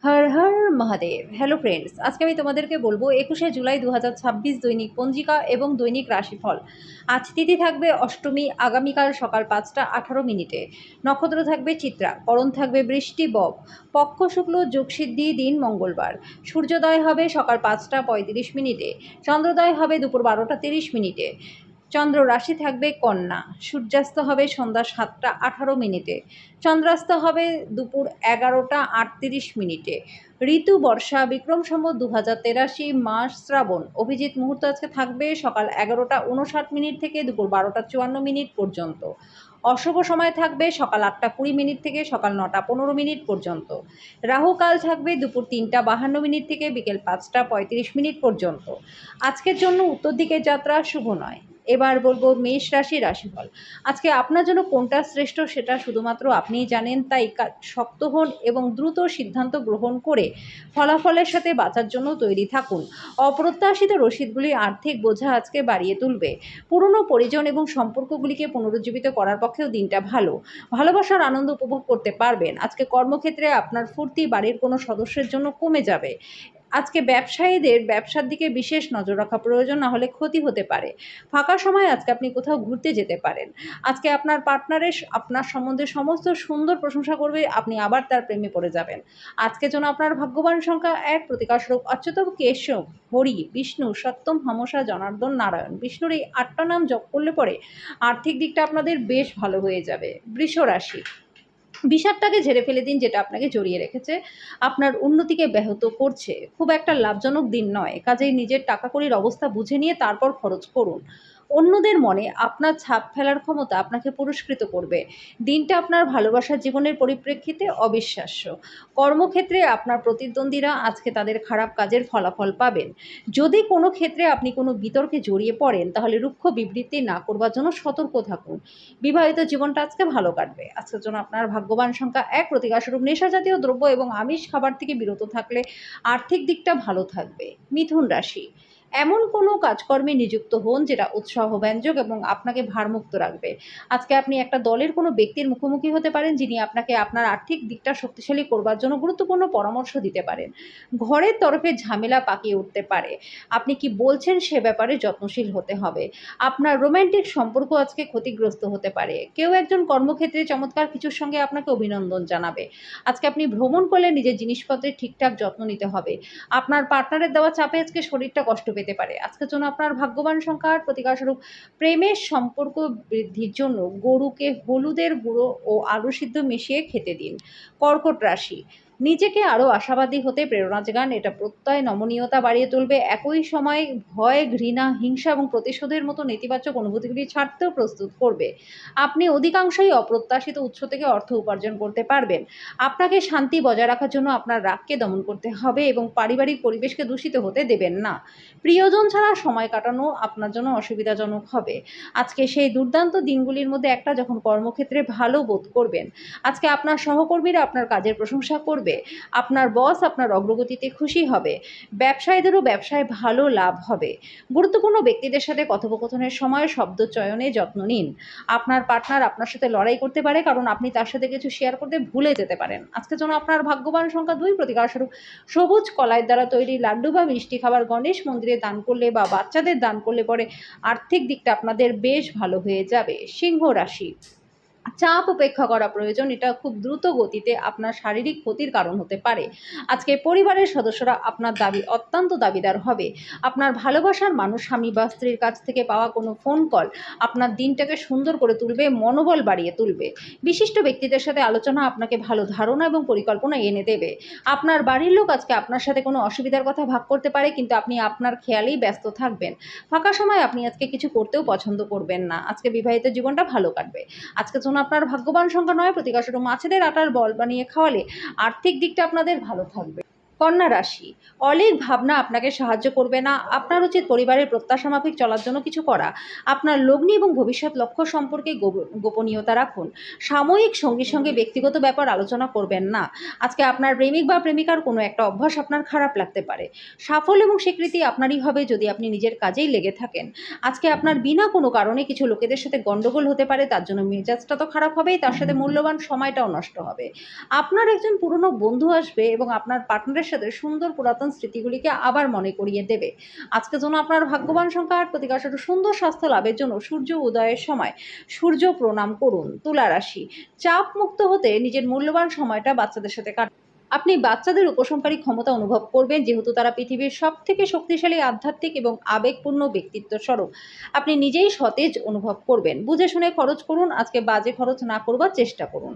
Har Har Mahadev. Hello friends, আজকে আমি তোমাদেরকে বলবো 21শে জুলাই 2026 দৈনিক পঞ্জিকা এবং দৈনিক রাশিফল। আজ তিথি থাকবে অষ্টমী, আগামীকাল সকাল 5টা 18 মিনিটে। নক্ষত্র থাকবে চিত্রা, করণ থাকবে বৃষ্টি বক, পক্ষ শুক্ল যোগসিদ্ধি, দিন মঙ্গলবার। সূর্যোদয় হবে সকাল 5টা 35 মিনিটে, চন্দ্রোদয় হবে দুপুর 12টা 30 মিনিটে। চন্দ্র রাশি থাকবে কন্যা, সূর্যাস্ত হবে সন্ধ্যা 7টা 18 মিনিটে, চন্দ্রাস্ত হবে দুপুর 11টা 38 মিনিটে। ঋতু বর্ষা, বিক্রম সম্বত 2083, মাস শ্রাবণ। অভিজিৎ মুহূর্ত আজকে থাকবে সকাল 11টা 59 মিনিট থেকে দুপুর 12টা 54 মিনিট পর্যন্ত। অশুভ সময় থাকবে সকাল 8টা 20 মিনিট থেকে সকাল 9টা 15 মিনিট পর্যন্ত। রাহু কাল থাকবে দুপুর 3টা 52 মিনিট থেকে বিকেল 5টা 35 মিনিট পর্যন্ত। আজকের জন্য উত্তর দিকের যাত্রা শুভ নয়। এবার বলবো মেষ রাশির রাশিফল। আজকে আপনার জন্য কোনটা শ্রেষ্ঠ সেটা শুধুমাত্র আপনিই জানেন, তাই শক্ত হন এবং দ্রুত সিদ্ধান্ত গ্রহণ করে ফলাফলের সাথে বাঁচার জন্য তৈরি থাকুন। অপ্রত্যাশিত রসিদগুলি আর্থিক বোঝা আজকে বাড়িয়ে তুলবে। পুরনো পরিজন এবং সম্পর্কগুলিকে পুনরুজ্জীবিত করার পক্ষেও দিনটা ভালো। ভালোবাসার আনন্দ উপভোগ করতে পারবেন। আজকে কর্মক্ষেত্রে আপনার ফুর্তি বাড়ির কোনো সদস্যের জন্য কমে যাবে। আজকে ব্যবসায়ীদের ব্যবসার দিকে বিশেষ নজর রাখা প্রয়োজন, না হলে ক্ষতি হতে পারে। ফাঁকা সময় আজকে আপনি কোথাও ঘুরতে যেতে পারেন। আজকে আপনার পার্টনারের আপনার সম্বন্ধে সমস্ত সুন্দর প্রশংসা করবে, আপনি আবার তার প্রেমে পড়ে যাবেন। আজকের জন্য আপনার ভাগ্যবান সংখ্যা 1, প্রতিকারস্বরূপ অচ্যুত কেশব, হরি, বিষ্ণু, সত্যম, হামসা, জনার্দন, নারায়ণ। বিষ্ণুর এই 8টা নাম জপ করলে পরে আর্থিক দিকটা আপনাদের বেশ ভালো হয়ে যাবে। বৃষ রাশি, বিষাদটাকে ঝেড়ে ফেলে দিন যেটা আপনাকে জড়িয়ে রেখেছে, আপনার উন্নতিকে ব্যাহত করছে। খুব একটা লাভজনক দিন নয়, কাজেই নিজের টাকা কড়ির অবস্থা বুঝে নিয়ে তারপর খরচ করুন। অন্যদের মনে আপনার ছাপ ফেলার ক্ষমতা আপনাকে পুরস্কৃত করবে। দিনটা আপনার ভালোবাসার জীবনের পরিপ্রেক্ষিতে অবিশ্বাস্য। কর্মক্ষেত্রে আপনার প্রতিদ্বন্দ্বীরা আজকে তাদের খারাপ কাজের ফলাফল পাবেন। যদি কোনো ক্ষেত্রে আপনি কোনো বিতর্কে জড়িয়ে পড়েন তাহলে রুক্ষ বিবৃতি না করবার জন্য সতর্ক থাকুন। বিবাহিত জীবনটা আজকে ভালো কাটবে। আজকের জন্য আপনার ভাগ্যবান সংখ্যা 1, প্রতিকারস্বরূপ নেশা জাতীয় দ্রব্য এবং আমিষ খাবার থেকে বিরত থাকলে আর্থিক দিকটা ভালো থাকবে। মিথুন রাশি, এমন কোনো কাজকর্মে নিযুক্ত হন যেটা উৎসাহব্যঞ্জক এবং আপনাকে ভারমুক্ত রাখবে। আজকে আপনি একটা দলের কোনো ব্যক্তির মুখোমুখি হতে পারেন যিনি আপনাকে আপনার আর্থিক দিকটা শক্তিশালী করবার জন্য গুরুত্বপূর্ণ পরামর্শ দিতে পারেন। ঘরের তরফে ঝামেলা পাকিয়ে উঠতে পারে। আপনি কি বলছেন সে ব্যাপারে যত্নশীল হতে হবে। আপনার রোম্যান্টিক সম্পর্ক আজকে ক্ষতিগ্রস্ত হতে পারে। কেউ একজন কর্মক্ষেত্রে চমৎকার কিছুর সঙ্গে আপনাকে অভিনন্দন জানাবে। আজকে আপনি ভ্রমণ করলে নিজের জিনিসপত্রের ঠিকঠাক যত্ন নিতে হবে। আপনার পার্টনারের দেওয়া চাপে আজকে শরীরটা কষ্ট পেতে পারে। আজকের জন্য আপনার ভাগ্যবান সংখ্যা 8, প্রতিকারস্বরূপ প্রেমের সম্পর্ক বৃদ্ধির জন্য গরুকে হলুদের গুঁড়ো ও আলু সিদ্ধ মিশিয়ে খেতে দিন। কর্কট রাশি, নিজেকে আরও আশাবাদী হতে প্রেরণা জাগান, এটা প্রত্যয় নমনীয়তা বাড়িয়ে তুলবে। একই সময় ভয়, ঘৃণা, হিংসা এবং প্রতিশোধের মতো নেতিবাচক অনুভূতিগুলি ছাড়তেও প্রস্তুত করবে। আপনি অধিকাংশই অপ্রত্যাশিত উৎস থেকে অর্থ উপার্জন করতে পারবেন। আপনাকে শান্তি বজায় রাখার জন্য আপনার রাগকে দমন করতে হবে এবং পারিবারিক পরিবেশকে দূষিত হতে দেবেন না। প্রিয়জন ছাড়া সময় কাটানো আপনার জন্য অসুবিধাজনক হবে। আজকে সেই দুর্দান্ত দিনগুলির মধ্যে একটা যখন কর্মক্ষেত্রে ভালো বোধ করবেন। আজকে আপনার সহকর্মীরা আপনার কাজের প্রশংসা করবে। আপনার বস আপনার অগ্রগতিতে খুশি হবে। ব্যবসায়ীদেরও ব্যবসায় ভালো লাভ হবে। গুরুত্বপূর্ণ ব্যক্তিদের সাথে কথোপকথনের সময় শব্দ চয়নে যত্ন নিন। আপনার পার্টনার আপনার সাথে লড়াই করতে পারে কারণ আপনি তার সাথে কিছু শেয়ার করতে ভুলে যেতে পারেন। আজকের জন্য আপনার ভাগ্যবান সংখ্যা 2, প্রতিকারস্বরূপ সবুজ কলাইয়ের দ্বারা তৈরি লাড্ডু বা মিষ্টি খাবার গণেশ মন্দিরে দান করলে বা বাচ্চাদের দান করলে পরে আর্থিক দিকটা আপনাদের বেশ ভালো হয়ে যাবে। সিংহ রাশি, চাপ উপেক্ষা করা প্রয়োজন, এটা খুব দ্রুত গতিতে আপনার শারীরিক ক্ষতির কারণ হতে পারে। আজকে পরিবারের সদস্যরা আপনার অত্যন্ত দাবিদার হবে। আপনার ভালোবাসার মানুষ, স্বামী বা স্ত্রীর কাছ থেকে পাওয়া কোনো ফোন কল আপনার দিনটাকে সুন্দর করে তুলবে, মনোবল বাড়িয়ে তুলবে। বিশিষ্ট ব্যক্তিদের সাথে আলোচনা আপনাকে ভালো ধারণা এবং পরিকল্পনা এনে দেবে। আপনার বাড়ির লোক আজকে আপনার সাথে কোনো অসুবিধার কথা ভাগ করতে পারে, কিন্তু আপনি আপনার খেয়ালেই ব্যস্ত থাকবেন। ফাঁকা সময় আপনি আজকে কিছু করতেও পছন্দ করবেন না। আজকে বিবাহিত জীবনটা ভালো কাটবে। আজকে জন্য আপনার ভাগ্যবান সংখ্যা 9, প্রতিকারস্বরূপ মাছেদের আটার বল বানিয়ে খাওয়ালে আর্থিক দিকটা আপনাদের ভালো থাকবে। কন্যা রাশি, অলীক ভাবনা আপনাকে সাহায্য করবে না। আপনার উচিত পরিবারের প্রত্যাশা মাফিক চলার জন্য কিছু করা। আপনার লগ্নি এবং ভবিষ্যৎ লক্ষ্য সম্পর্কে গোপনীয়তা রাখুন। সাময়িক সঙ্গীর সঙ্গে ব্যক্তিগত ব্যাপার আলোচনা করবেন না। আজকে আপনার প্রেমিক বা প্রেমিকার কোনো একটা অভ্যাস আপনার খারাপ লাগতে পারে। সাফল্য এবং স্বীকৃতি আপনারই হবে যদি আপনি নিজের কাজেই লেগে থাকেন। আজকে আপনার বিনা কোনো কারণে কিছু লোকেদের সাথে গন্ডগোল হতে পারে, তার জন্য মেজাজটা তো খারাপ হবেই, তার সাথে মূল্যবান সময়টাও নষ্ট হবে। আপনার একজন পুরনো বন্ধু আসবে এবং আপনার পার্টনারের সাথে সুন্দর পুরাতন স্মৃতিগুলিকে আবার মনে করিয়ে দেবে। আজকের জন্য আপনার ভাগ্যবান সংখ্যা ৮, প্রতিকারস্বরূপ সুন্দর স্বাস্থ্য লাভের জন্য সূর্য উদয়ের সময় সূর্য প্রণাম করুন। তুলা রাশি, চাপ মুক্ত হতে নিজের মূল্যবান সময়টা বাচ্চাদের সাথে কাটান। আপনি বাচ্চাদের উপশমকারী ক্ষমতা অনুভব করবেন, যেহেতু তারা পৃথিবীর সবথেকে শক্তিশালী আধ্যাত্মিক এবং আবেগপূর্ণ ব্যক্তিত্ব স্বরূপ। আপনি নিজেই সতেজ অনুভব করবেন। বুঝে শুনে খরচ করুন, আজকে বাজে খরচ না করবার চেষ্টা করুন।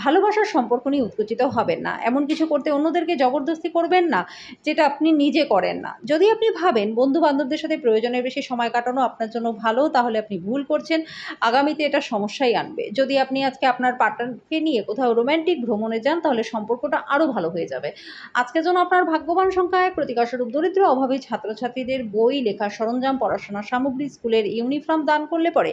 ভালোবাসার সম্পর্ক নিয়ে উত্তেজিত হবেন না। এমন কিছু করতে অন্যদেরকে জবরদস্তি করবেন না যেটা আপনি নিজে করেন না। যদি আপনি ভাবেন বন্ধু বান্ধবদের সাথে প্রয়োজনের বেশি সময় কাটানো আপনার জন্য ভালো, তাহলে আপনি ভুল করছেন। আগামীতে এটা সমস্যাই আনবে। যদি আপনি আজকে আপনার পার্টনারকে নিয়ে কোথাও রোম্যান্টিক ভ্রমণে যান, তাহলে সম্পর্কটা আরও ভালো হয়ে যাবে। আজকের জন্য আপনার ভাগ্যবান সংখ্যা ১, প্রতিকারস্বরূপ দরিদ্র অভাবী ছাত্রছাত্রীদের বই, লেখার সরঞ্জাম, পড়াশোনার সামগ্রী, স্কুলের ইউনিফর্ম দান করলে পরে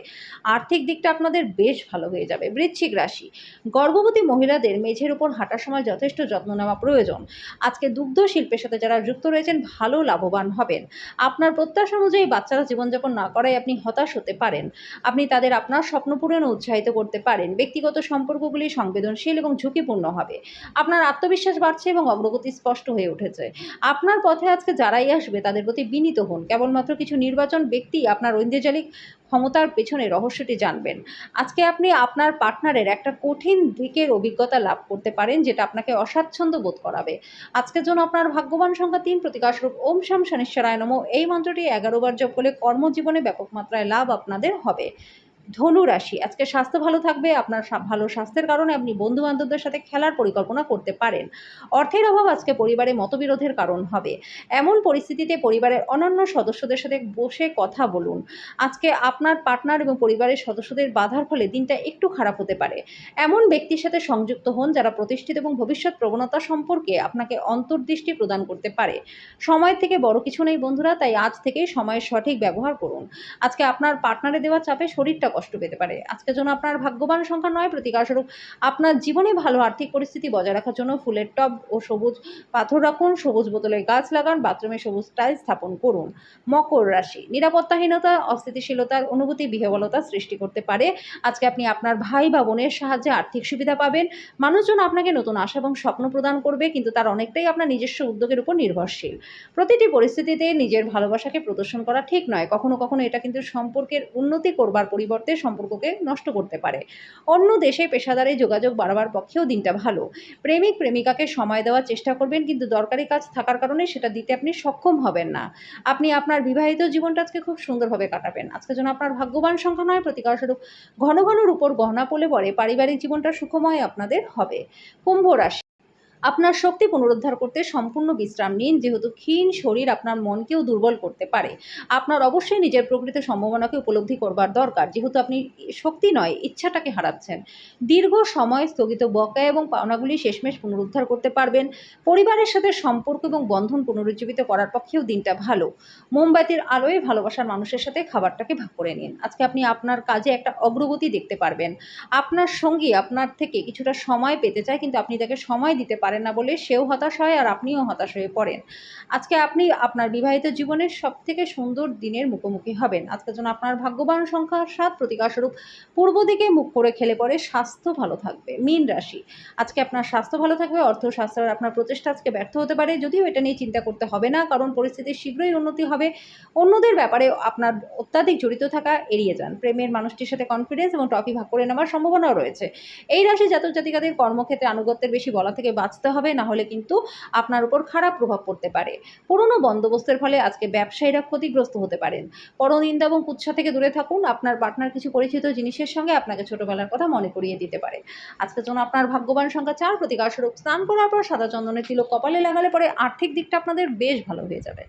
আর্থিক দিকটা আপনাদের বেশ ভালো হয়ে যাবে। বৃশ্চিক রাশি, গর্ভবতী মহিলাদের মেঝের উপর হাঁটার সময় যথেষ্ট যত্ন নেওয়া প্রয়োজন। আজকে দুগ্ধ শিল্পের সাথে যারা যুক্ত রয়েছেন ভালো লাভবান হবেন। আপনার প্রত্যাশা অনুযায়ী বাচ্চারা জীবনযাপন না করায় আপনি হতাশ হতে পারেন। আপনি তাদের আপনার স্বপ্ন পূরণে উৎসাহিত করতে পারেন। ব্যক্তিগত সম্পর্কগুলি সংবেদনশীল এবং ঝুঁকিপূর্ণ হবে। আপনার আত্মবিশ্বাস বাড়ছে এবং অগ্রগতি স্পষ্ট হয়ে উঠেছে। আপনার পথে আজকে যারাই আসবে তাদের প্রতি বিনীত হন। কেবলমাত্র কিছু নির্বাচন ব্যক্তি আপনার ঐন্দ্রজালিক ক্ষমতার পেছনে রহস্যটি জানবেন। আজকে আপনি আপনার পার্টনারের একটা কঠিন দিকের অভিজ্ঞতা লাভ করতে পারেন, যেটা আপনাকে অস্বাচ্ছন্দ্য বোধ করাবে। আজকের জন্য আপনার ভাগ্যবান সংখ্যা ৩, প্রতিকারস্বরূপ ওম শাম শনিশ্চরায় নমঃ। এই মন্ত্রটি ১১ বার জপ করলে কর্মজীবনে ব্যাপক মাত্রায় লাভ আপনাদের হবে। ধনু রাশি, আজকে স্বাস্থ্য ভালো থাকবে। আপনার ভালো স্বাস্থ্যের কারণে আপনি বন্ধু বান্ধবদের সাথে খেলার পরিকল্পনা করতে পারেন। অর্থের অভাব আজকে পরিবারে মতবিরোধের কারণ হবে। এমন পরিস্থিতিতে পরিবারের অন্যান্য সদস্যদের সাথে বসে কথা বলুন। আজকে আপনার পার্টনার এবং পরিবারের সদস্যদের বাধার ফলে দিনটা একটু খারাপ হতে পারে। এমন ব্যক্তির সাথে সংযুক্ত হন যারা প্রতিষ্ঠিত এবং ভবিষ্যৎ প্রবণতা সম্পর্কে আপনাকে অন্তর্দৃষ্টি প্রদান করতে পারে। সময়ের থেকে বড় কিছু নেই বন্ধুরা, তাই আজ থেকেই সময়ের সঠিক ব্যবহার করুন। আজকে আপনার পার্টনারে দেওয়া চাপে শরীরটা কষ্ট পেতে পারে। আজকের জন্য আপনার ভাগ্যবান সংখ্যা ৯, প্রতিকারস্বরূপ আপনার জীবনে ভালো আর্থিক পরিস্থিতি বজায় রাখার জন্য ফুলের টব ও সবুজ পাথর রাখুন, সবুজ বোতলে গাছ লাগান, বাথরুমে সবুজ টাইলস স্থাপন করুন। মকর রাশি, নিরাপত্তাহীনতা, অস্থিতিশীলতার অনুভূতি বিহ্বলতা সৃষ্টি করতে পারে। আজকে আপনি আপনার ভাই বা বোনের সাহায্যে আর্থিক সুবিধা পাবেন। মানুষজন আপনাকে নতুন আশা এবং স্বপ্ন প্রদান করবে, কিন্তু তার অনেকটাই আপনার নিজস্ব উদ্যোগের উপর নির্ভরশীল। প্রতিটি পরিস্থিতিতে নিজের ভালোবাসাকে প্রদর্শন করা ঠিক নয়। কখনো কখনো এটা কিন্তু সম্পর্কের উন্নতি করবার পরিবর্তে সম্পর্ককে নষ্ট করতে পারে। অন্য দেশে পেশাদারি যোগাযোগ বাড়াবার পক্ষেও দিনটা ভালো। প্রেমিক প্রেমিকাকে সময় দেওয়ার চেষ্টা করবেন, কিন্তু দরকারি কাজ থাকার কারণে সেটা দিতে আপনি সক্ষম হবেন না। আপনি আপনার বিবাহিত জীবনটা আজকে খুব সুন্দরভাবে কাটাবেন। আজকের জন্য আপনার ভাগ্যবান সংখ্যা ৯, প্রতিকারস্বরূপ ঘন ঘন রূপোর গহনা পরলে পরে পারিবারিক জীবনটা সুখময় আপনাদের হবে। কুম্ভ রাশি, আপনার শক্তি পুনরুদ্ধার করতে সম্পূর্ণ বিশ্রাম নিন, যেহেতু ক্ষীণ শরীর আপনার মনকেও দুর্বল করতে পারে। আপনার অবশ্যই নিজের প্রকৃত সম্ভাবনাকে উপলব্ধি করবার দরকার, যেহেতু আপনি শক্তি নয় ইচ্ছাটাকে হারাচ্ছেন। দীর্ঘ সময় স্থগিত বকেয়া এবং পাওনাগুলি শেষমেশ পুনরুদ্ধার করতে পারবেন। পরিবারের সাথে সম্পর্ক এবং বন্ধন পুনরুজ্জীবিত করার পক্ষেও দিনটা ভালো। মোমবাতির আলোয় ভালোবাসার মানুষের সাথে খাবারটাকে ভাগ করে নিন। আজকে আপনি আপনার কাজে একটা অগ্রগতি দেখতে পারবেন। আপনার সঙ্গী আপনার থেকে কিছুটা সময় পেতে চায়, কিন্তু আপনি তাকে সময় দিতে পারেন না বলে সেও হতাশ হয় আর আপনিও হতাশ হয়ে পড়েন। আজকে আপনি আপনার বিবাহিত জীবনের সবথেকে সুন্দর দিনের মুখোমুখি হবেন। আজকের জন্য আপনার ভাগ্যবান সংখ্যা ৭, প্রতিকারস্বরূপ পূর্ব দিকে মুখ করে খেলে পরে স্বাস্থ্য ভালো থাকবে। মীন রাশি, আজকে আপনার স্বাস্থ্য ভালো থাকবে। অর্থ শাস্ত্রের আপনার প্রচেষ্টা আজকে ব্যর্থ হতে পারে, যদিও এটা নিয়ে চিন্তা করতে হবে না, কারণ পরিস্থিতির শীঘ্রই উন্নতি হবে। অন্যদের ব্যাপারে আপনার অত্যাধিক জড়িত থাকা এড়িয়ে যান। প্রেমের মানুষটির সাথে কনফিডেন্স এবং ট্রফি ভাগ করে নেওয়ার সম্ভাবনাও রয়েছে। এই রাশি জাতক জাতিকাদের কর্মক্ষেত্রে আনুগত্যের বেশি বলা থেকে বাঁচতে হবে, না হলে কিন্তু আপনার উপর খারাপ প্রভাব পড়তে পারে। পুরনো বন্দোবস্তের ফলে আজকে ব্যবসায়ীরা ক্ষতিগ্রস্ত হতে পারেন। পরনিন্দা এবং কুৎসা থেকে দূরে থাকুন। আপনার পার্টনার কিছু পরিচিত জিনিসের সঙ্গে আপনাকে ছোটবেলার কথা মনে করিয়ে দিতে পারে। আজকের জন্য আপনার ভাগ্যবান সংখ্যা ৪, প্রতিকারস্বরূপ স্নান করার পর সাদা চন্দনের তিলক কপালে লাগালে পরে আর্থিক দিকটা আপনাদের বেশ ভালো হয়ে যাবে।